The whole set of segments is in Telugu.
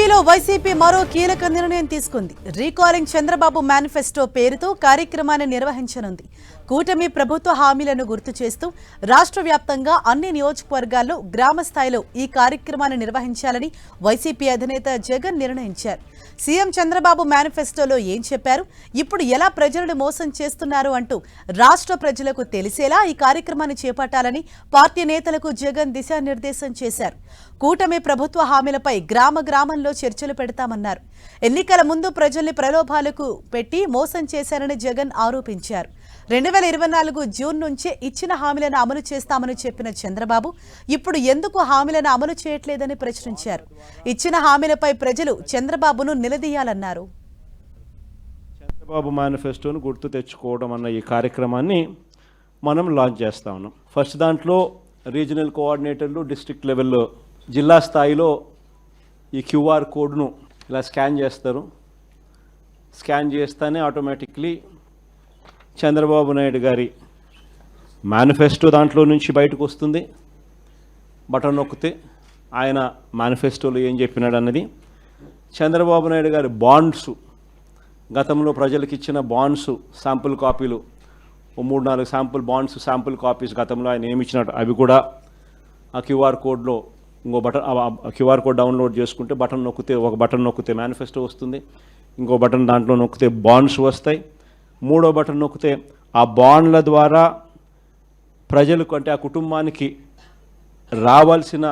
ఏపీలో వైసీపీ మరో కీలక నిర్ణయం తీసుకుంది. రీకాలింగ్ చంద్రబాబు మేనిఫెస్టో పేరుతో కార్యక్రమాన్ని నిర్వహించనుంది. కూటమి ప్రభుత్వ హామీలను గుర్తు చేస్తూ రాష్ట్ర వ్యాప్తంగా అన్ని నియోజకవర్గాల్లో గ్రామ స్థాయిలో ఈ కార్యక్రమాన్ని నిర్వహించాలని వైసీపీ అధినేత జగన్ నిర్ణయించారు. సీఎం చంద్రబాబు మేనిఫెస్టోలో ఏం చెప్పారు, ఇప్పుడు ఎలా ప్రజలను మోసం చేస్తున్నారు అంటూ రాష్ట్ర ప్రజలకు తెలిసేలా ఈ కార్యక్రమాన్ని చేపట్టాలని పార్టీ నేతలకు జగన్ దిశానిర్దేశం చేశారు. కూటమి ప్రభుత్వ హామీలపై గ్రామంలో చర్చలు పెడతామన్నారు. ఎన్నికల ముందు ప్రజల్ని ప్రలోభాలకు పెట్టి మోసం చేశారని జగన్ ఆరోపించారు. 2024 జూన్ నుంచే ఇచ్చిన హామీలను అమలు చేస్తామని చెప్పిన చంద్రబాబు ఇప్పుడు ఎందుకు హామీలను అమలు చేయట్లేదని ప్రశ్నించారు. ఇచ్చిన హామీలపై ప్రజలు చంద్రబాబును నిలదీయాలన్నారు. చంద్రబాబు మేనిఫెస్టోను గుర్తు తెచ్చుకోవడం అన్న ఈ కార్యక్రమాన్ని మనం లాంచ్ చేస్తా ఉన్నాం. ఫస్ట్ దాంట్లో రీజనల్ కోఆర్డినేటర్లు డిస్ట్రిక్ట్ లెవెల్లో జిల్లా స్థాయిలో ఈ క్యూఆర్ కోడ్ను ఇలా స్కాన్ చేస్తారు. స్కాన్ చేస్తేనే ఆటోమేటిక్లీ చంద్రబాబు నాయుడు గారి మేనిఫెస్టో దాంట్లో నుంచి బయటకు వస్తుంది. బటన్ నొక్కితే ఆయన మేనిఫెస్టోలో ఏం చెప్పినాడు అన్నది. చంద్రబాబు నాయుడు గారి బాండ్స్, గతంలో ప్రజలకు ఇచ్చిన బాండ్స్ శాంపుల్ కాపీలు, 3-4 శాంపుల్ బాండ్స్ శాంపుల్ కాపీస్ గతంలో ఆయన ఏమి ఇచ్చినట్టు అవి కూడా ఆ క్యూఆర్ కోడ్లో ఇంకో బటన్, క్యూఆర్ కోడ్ డౌన్లోడ్ చేసుకుంటే ఒక బటన్ నొక్కితే మేనిఫెస్టో వస్తుంది. ఇంకో బటన్ దాంట్లో నొక్కితే బాండ్స్ వస్తాయి. మూడో బటన్ నొక్కితే ఆ బాండ్ల ద్వారా ప్రజలకు, అంటే ఆ కుటుంబానికి రావాల్సిన,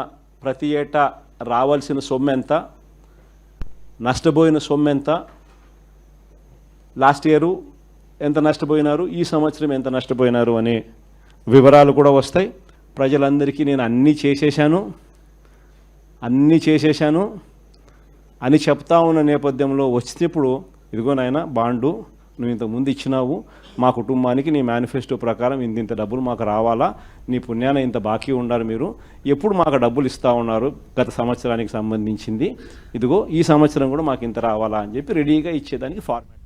ప్రతి ఏటా రావాల్సిన సొమ్ము ఎంత, నష్టపోయిన సొమ్ము ఎంత, లాస్ట్ ఇయరు ఎంత నష్టపోయినారు, ఈ సంవత్సరం ఎంత నష్టపోయినారు అనే వివరాలు కూడా వస్తాయి. ప్రజలందరికీ నేను అన్నీ చేసేశాను అని చెప్తా ఉన్న నేపథ్యంలో వచ్చినప్పుడు, ఇదిగో నాయన బాండు నువ్వు ఇంతకుముందు ఇచ్చినావు, మా కుటుంబానికి నీ మేనిఫెస్టో ప్రకారం ఇంత డబ్బులు మాకు రావాలా, నీ పుణ్యాన ఇంత బాకీ ఉండాలి, మీరు ఎప్పుడు మాకు డబ్బులు ఇస్తూ ఉన్నారు గత సంవత్సరానికి సంబంధించింది, ఇదిగో ఈ సంవత్సరం కూడా మాకు ఇంత రావాలా అని చెప్పి రెడీగా ఇచ్చేదానికి ఫార్మాట్.